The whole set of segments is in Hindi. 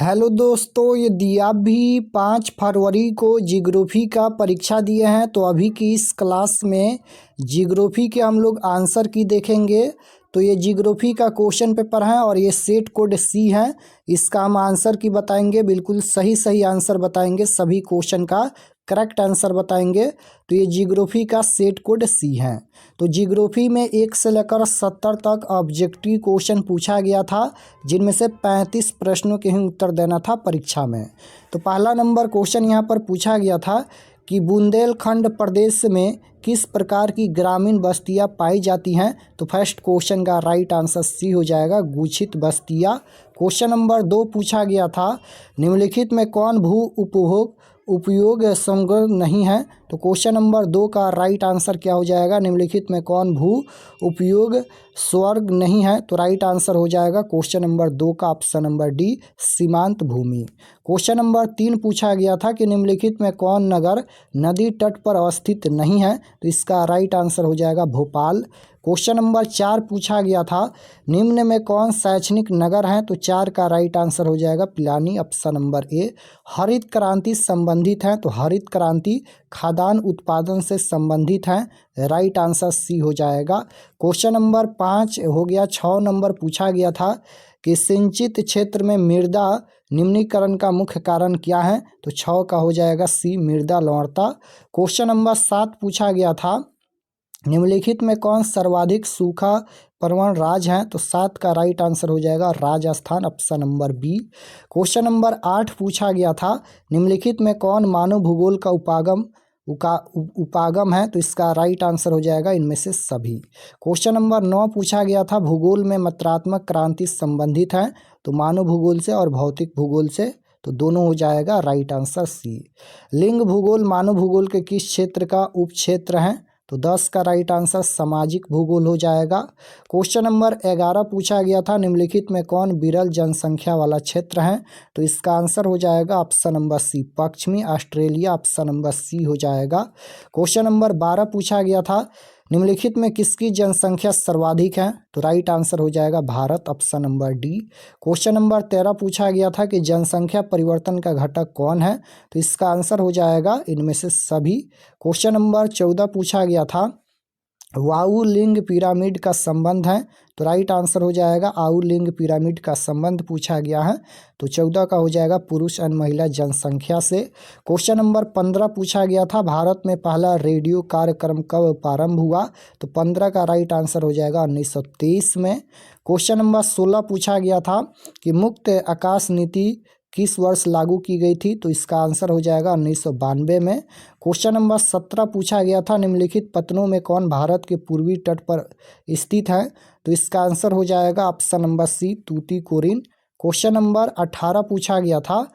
हेलो दोस्तों, यदि आप भी 5 फरवरी को जियोग्राफी का परीक्षा दिए हैं तो अभी की इस क्लास में जियोग्राफी के हम लोग आंसर की देखेंगे। तो ये जियोग्राफी का क्वेश्चन पेपर है और ये सेट कोड सी है। इसका हम आंसर की बताएंगे, बिल्कुल सही सही आंसर बताएंगे, सभी क्वेश्चन का करेक्ट आंसर बताएंगे। तो ये जियोग्राफी का सेट कोड सी है। तो जियोग्राफी में 1 से लेकर 70 तक ऑब्जेक्टिव क्वेश्चन पूछा गया था, जिनमें से 35 प्रश्नों के ही उत्तर देना था परीक्षा में। तो पहला नंबर क्वेश्चन यहाँ पर पूछा गया था कि बुंदेलखंड प्रदेश में किस प्रकार की ग्रामीण बस्तियाँ पाई जाती हैं। तो फर्स्ट क्वेश्चन का राइट आंसर सी हो जाएगा, गुच्छित बस्तियाँ। क्वेश्चन नंबर 2 पूछा गया था, निम्नलिखित में कौन भू उपयोग समग्र नहीं है। तो क्वेश्चन नंबर 2 का राइट आंसर क्या हो जाएगा, निम्नलिखित में कौन भू उपयोग स्वर्ग नहीं है। तो राइट आंसर हो जाएगा क्वेश्चन नंबर 2 का ऑप्शन नंबर डी, सीमांत भूमि। क्वेश्चन नंबर 3 पूछा गया था कि निम्नलिखित में कौन नगर नदी तट पर अवस्थित नहीं है। तो इसका राइट आंसर हो जाएगा भोपाल। क्वेश्चन नंबर 4 पूछा गया था, निम्न में कौन शैक्षणिक नगर है। तो 4 का राइट आंसर हो जाएगा पिलानी, ऑप्शन नंबर ए। हरित क्रांति संबंधित है। तो हरित क्रांति खाद्यान्न उत्पादन से संबंधित है, राइट आंसर सी हो जाएगा। क्वेश्चन नंबर 5 हो गया। 6 नंबर पूछा गया था कि सिंचित क्षेत्र में मृदा निम्नीकरण का मुख्य कारण क्या है। तो 6 का हो जाएगा सी, मृदा लवणता। क्वेश्चन नंबर 7 पूछा गया था, निम्नलिखित में कौन सर्वाधिक सूखा प्रवण राज्य है। तो 7 का राइट आंसर हो जाएगा Rajasthan, option number B. Question number 8 पूछा गया था, निम्नलिखित में कौन मानव भूगोल का उपागम है। तो इसका राइट आंसर हो जाएगा इनमें से सभी। क्वेश्चन नंबर 9 पूछा गया था, भूगोल में मात्रात्मक क्रांति संबंधित है। तो मानव भूगोल से और भौतिक भूगोल से, तो दोनों हो जाएगा, राइट आंसर सी। लिंग भूगोल मानव भूगोल के किस क्षेत्र का उपक्षेत्र है। तो 10 का राइट आंसर सामाजिक भूगोल हो जाएगा। क्वेश्चन नंबर 11 पूछा गया था, निम्नलिखित में कौन विरल जनसंख्या वाला क्षेत्र है। तो इसका आंसर हो जाएगा ऑप्शन नंबर सी, पश्चिमी ऑस्ट्रेलिया, ऑप्शन नंबर सी हो जाएगा। क्वेश्चन नंबर 12 पूछा गया था, निम्नलिखित में किसकी जनसंख्या सर्वाधिक है। तो राइट आंसर हो जाएगा Bharat, option number D. Question number 13 पूछा गया था कि जनसंख्या परिवर्तन का घटक कौन है। तो इसका आंसर हो जाएगा इनमें से सभी। क्वेश्चन नंबर 14 पूछा गया था, वायु लिंग पिरामिड का संबंध है। तो राइट आंसर हो जाएगा आयु लिंग पिरामिड का संबंध पूछा गया है। तो 14 का हो जाएगा पुरुष और महिला जनसंख्या से। क्वेश्चन नंबर 15 पूछा गया था, भारत में पहला रेडियो कार्यक्रम कब प्रारंभ हुआ। तो 15 का राइट आंसर हो जाएगा 1923 में। क्वेश्चन नंबर 16 पूछा गया था कि मुक्त आकाश नीति किस वर्ष लागू की गई थी। तो इसका आंसर हो जाएगा 1992 में। क्वेश्चन नंबर 17 पूछा गया था, निम्नलिखित पत्तनों में कौन भारत के पूर्वी तट पर स्थित है। तो इसका आंसर हो जाएगा option number C, Tuticorin. Question number 18 पूछा गया था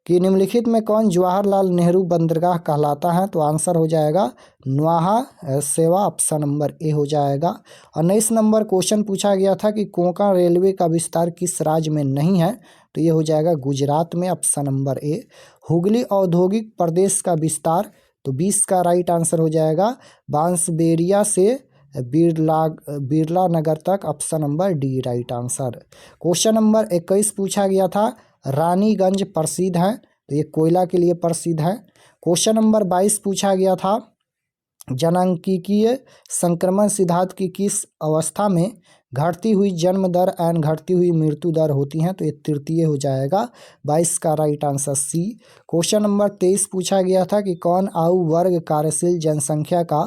कि निम्नलिखित में कौन जवाहरलाल नेहरू बंदरगाह कहलाता है। तो आंसर हो जाएगा न्वाहा सेवा, ऑप्शन नंबर ए हो जाएगा। 19 नंबर क्वेश्चन पूछा गया था कि कोंकण रेलवे का विस्तार किस राज्य में नहीं है। तो ये हो जाएगा गुजरात में, ऑप्शन नंबर ए। हुगली औद्योगिक प्रदेश का विस्तार, तो 20 का राइट आंसर हो जाएगा बांसबेरिया से बिरला नगर तक, option number D right answer. Question number 21 पूछा गया था, रानीगंज प्रसिद्ध है। तो ये कोयला के लिए प्रसिद्ध है। क्वेश्चन नंबर 22 पूछा गया था, जनांकीय संक्रमण सिद्धांत की किस अवस्था में घटती हुई जन्म दर एंड घटती हुई मृत्यु दर होती हैं। तो ये तृतीय हो जाएगा, 22 का right answer C. Question number 23 पूछा गया था कि कौन आयु वर्ग कार्यशील जनसंख्या का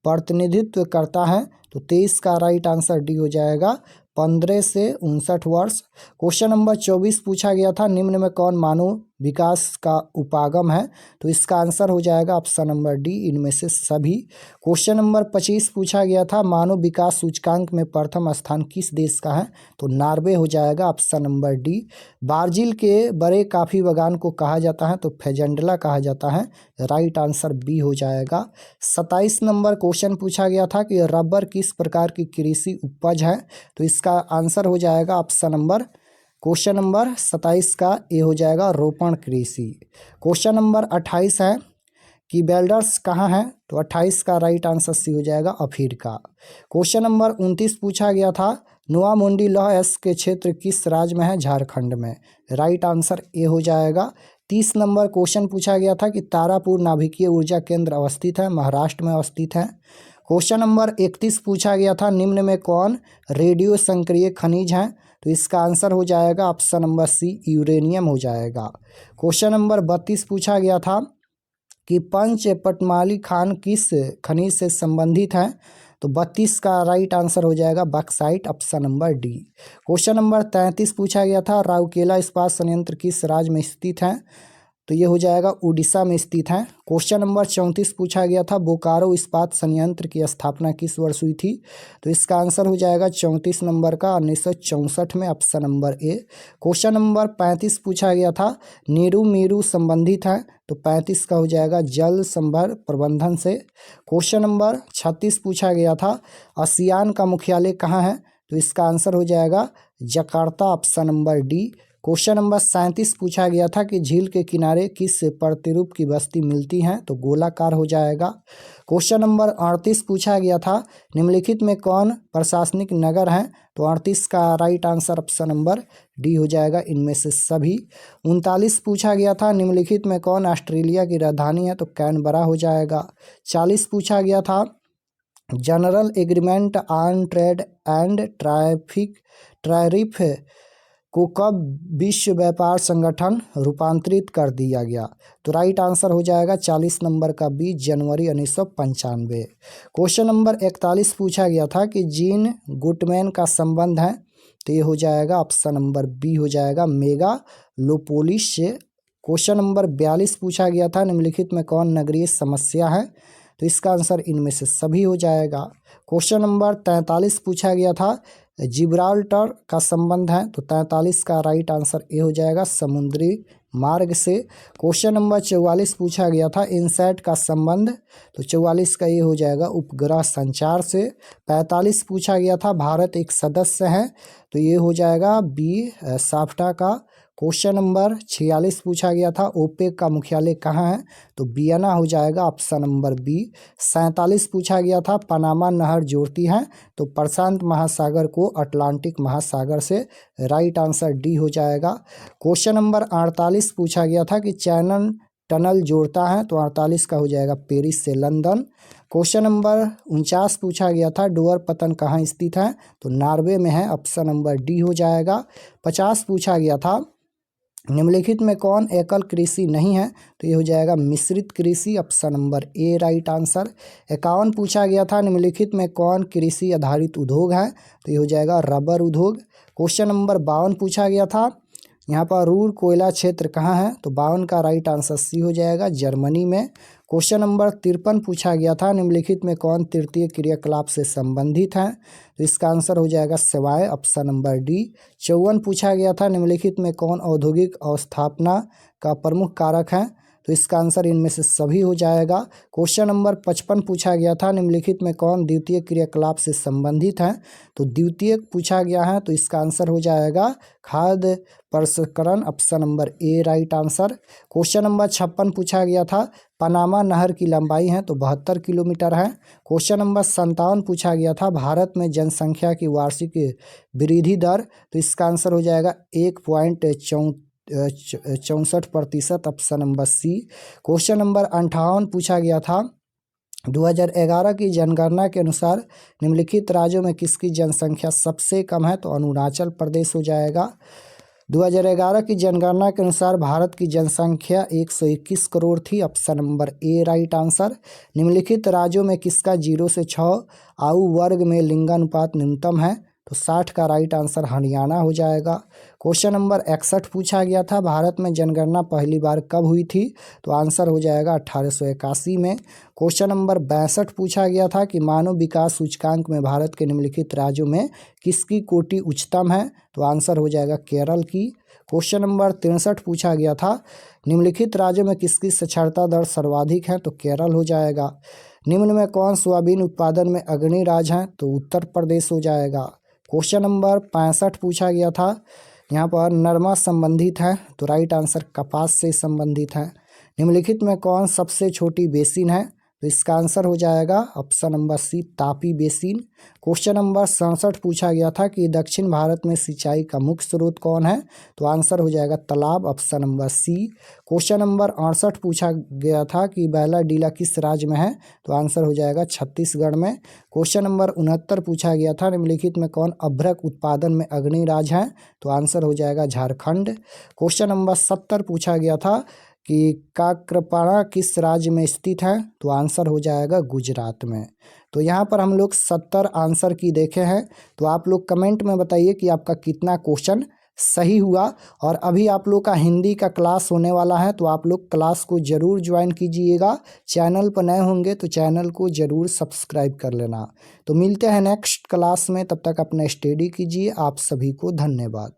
प्रतिनिधित्व करता है। तो 23 का राइट आंसर डी हो जाएगा, 15 से 59 वर्ष। क्वेश्चन नंबर 24 पूछा गया था, निम्न में कौन मानव विकास का उपागम है। तो इसका आंसर हो जाएगा ऑप्शन नंबर डी, इनमें से सभी। क्वेश्चन नंबर 25 पूछा गया था, मानव विकास सूचकांक में प्रथम स्थान किस देश का है। तो नॉर्वे हो जाएगा, ऑप्शन नंबर डी। ब्राजील के बड़े कॉफी बागान को कहा जाता है। तो फेजेंडला कहा जाता है, राइट आंसर बी हो जाएगा। 27 नंबर क्वेश्चन पूछा गया था कि रबर किस प्रकार की कृषि उपज है। तो इसका आंसर हो जाएगा ऑप्शन नंबर, क्वेश्चन नंबर 27 का ए हो जाएगा रोपण कृषि। क्वेश्चन नंबर 28 है कि बेल्डर्स कहाँ है। तो 28 का राइट आंसर सी हो जाएगा अफ्रीका। क्वेश्चन नंबर 29 पूछा गया था, नोआ मुंडी लौह अयस्क के क्षेत्र किस राज्य में है? झारखंड में। राइट आंसर ए हो जाएगा। 30 नंबर क्वेश्चन पूछा गया था कि तारापुर नाभिकीय ऊर्जा केंद्र अवस्थित है, महाराष्ट्र में अवस्थित है। क्वेश्चन नंबर 31 पूछा गया था निम्न में कौन रेडियो संक्रिय खनिज है? तो इसका आंसर हो जाएगा ऑप्शन नंबर सी, यूरेनियम हो जाएगा। क्वेश्चन नंबर 32 पूछा गया था कि पंचपटमाली खान किस खनिज से संबंधित है? तो 32 का राइट आंसर हो जाएगा bauxite, option number D. Question number 33 पूछा गया था राउरकेला इस्पात संयंत्र किस राज्य में स्थित है? तो ये हो जाएगा उड़ीसा में स्थित है। क्वेश्चन नंबर 34 पूछा गया था बोकारो इस्पात संयंत्र की स्थापना किस वर्ष हुई थी? तो इसका आंसर हो जाएगा 34 नंबर का 1964 में, option number A. Question number 35 पूछा गया था नीरू मीरू संबंधित है? तो 35 का हो जाएगा जल संभर प्रबंधन से। क्वेश्चन नंबर 36 पूछा गया था आसियान का मुख्यालय कहाँ है? तो इसका आंसर हो जाएगा Jakarta, option number D. Question number 37 पूछा गया था कि झील के किनारे किस प्रतिरूप की बस्ती मिलती है? तो गोलाकार हो जाएगा। क्वेश्चन नंबर 38 पूछा गया था निम्नलिखित में कौन प्रशासनिक नगर है? तो 38 का right answer option number D हो जाएगा, इनमें से सभी। 39 पूछा गया था निम्नलिखित में कौन ऑस्ट्रेलिया की राजधानी है? तो कैनबरा हो जाएगा। 40 पूछा गया था general agreement on trade and tariff को कब विश्व व्यापार संगठन रूपांतरित कर दिया गया? तो राइट आंसर हो जाएगा 40 नंबर का 20 जनवरी 1995। क्वेश्चन नंबर 41 पूछा गया था कि जीन गुटमैन का संबंध है? तो ये हो जाएगा ऑप्शन नंबर बी हो जाएगा मेगालोपोलिस से। क्वेश्चन नंबर 42 पूछा गया था निम्नलिखित में कौन नगरीय समस्या है? तो इसका आंसर इनमें से सभी हो जाएगा। क्वेश्चन नंबर 43 पूछा गया था जिब्राल्टर का संबंध है? तो 43 का राइट आंसर ए हो जाएगा समुद्री मार्ग से। क्वेश्चन नंबर 44 पूछा गया था इनसैट का संबंध? तो 44 का ये हो जाएगा उपग्रह संचार से। 45 पूछा गया था भारत एक सदस्य है? तो ये हो जाएगा बी साफ्टा का। क्वेश्चन नंबर 46 पूछा गया था ओपेक का मुख्यालय कहाँ है? तो वियना हो जाएगा, ऑप्शन नंबर बी। 47 पूछा गया था पनामा नहर जोड़ती है? तो प्रशांत महासागर को अटलांटिक महासागर से, राइट आंसर डी हो जाएगा। क्वेश्चन नंबर 48 पूछा गया था कि चैनल टनल जोड़ता है? तो 48 का हो जाएगा पेरिस से लंदन। क्वेश्चन नंबर 49 पूछा गया था डोअर पतन कहाँ स्थित है? तो नॉर्वे में है, ऑप्शन नंबर डी हो जाएगा। 50 पूछा गया था निम्नलिखित में कौन एकल कृषि नहीं है? तो ये हो जाएगा मिश्रित कृषि, option number A right answer. 51 पूछा गया था निम्नलिखित में कौन कृषि आधारित उद्योग है? तो ये हो जाएगा रबर उद्योग। क्वेश्चन नंबर 52 पूछा गया था यहाँ पर रूर कोयला क्षेत्र कहाँ है? तो 52 का राइट आंसर सी हो जाएगा, जर्मनी में। क्वेश्चन नंबर 53 पूछा गया था निम्नलिखित में कौन तृतीय क्रियाकलाप से संबंधित है? तो इसका आंसर हो जाएगा सेवाएं, ऑप्शन नंबर डी। 54 पूछा गया था निम्नलिखित में कौन औद्योगिक अवस्थापना का प्रमुख कारक है? तो इसका आंसर इनमें से सभी हो जाएगा। क्वेश्चन नंबर 55 पूछा गया था निम्नलिखित में कौन द्वितीय क्रियाकलाप से संबंधित है? तो द्वितीय पूछा गया है, तो इसका आंसर हो जाएगा खाद्य प्रसंस्करण, option number A right answer. Question number 56 पूछा गया था पनामा नहर की लंबाई है? तो 72 किलोमीटर है। क्वेश्चन नंबर 57 पूछा गया था भारत में जनसंख्या की वार्षिक वृद्धि दर? तो इसका आंसर हो जाएगा 1.64%, option number C. Question number 58 पूछा गया था 2011 की जनगणना के अनुसार निम्नलिखित राज्यों में किसकी जनसंख्या सबसे कम है? तो अरुणाचल प्रदेश हो जाएगा। 2011 की जनगणना के अनुसार भारत की जनसंख्या 121 करोड़ थी, option number A right answer. निम्नलिखित राज्यों में किसका 0 से 6 आयु वर्ग में लिंगानुपात न्यूनतम है? तो 60 का राइट आंसर हरियाणा हो जाएगा। क्वेश्चन नंबर 61 पूछा गया था भारत में जनगणना पहली बार कब हुई थी? तो आंसर हो जाएगा 1881 में। क्वेश्चन नंबर 62 पूछा गया था कि मानव विकास सूचकांक में भारत के निम्नलिखित राज्यों में किसकी कोटि उच्चतम है? तो आंसर हो जाएगा केरल की। क्वेश्चन नंबर 63 पूछा गया था निम्नलिखित राज्यों में किसकी साक्षरता दर सर्वाधिक है? तो केरल हो जाएगा। निम्न में कौन सोयाबीन उत्पादन में अग्रणी राज्य है? तो उत्तर प्रदेश हो जाएगा। क्वेश्चन नंबर 65 पूछा गया था यहाँ पर नरमा संबंधित है? तो राइट आंसर कपास से संबंधित है। निम्नलिखित में कौन सबसे छोटी बेसिन है? तो इसका आंसर हो जाएगा option number C Tapi basin. Question number 67 पूछा गया था कि दक्षिण भारत में सिंचाई का मुख्य स्रोत कौन है, तो आंसर हो जाएगा तालाब, option number C. Question number 68 पूछा गया था कि बैला डीला किस राज्य में है, तो आंसर हो जाएगा छत्तीसगढ़ में। क्वेश्चन नंबर 69 पूछा गया था निम्नलिखित में कौन अभ्रक उत्पादन में अग्रणी राज्य है, तो आंसर हो जाएगा झारखंड। क्वेश्चन नंबर 70 पूछा गया था कि काकरपाड़ा किस राज्य में स्थित है, तो आंसर हो जाएगा गुजरात में। तो यहाँ पर हम लोग 70 आंसर की देखे हैं। तो आप लोग कमेंट में बताइए कि आपका कितना क्वेश्चन सही हुआ। और अभी आप लोग का हिंदी का क्लास होने वाला है, तो आप लोग क्लास को ज़रूर ज्वाइन कीजिएगा। चैनल पर नए होंगे तो चैनल को ज़रूर सब्सक्राइब कर लेना। तो मिलते हैं नेक्स्ट क्लास में, तब तक अपना स्टडी कीजिए। आप सभी को धन्यवाद।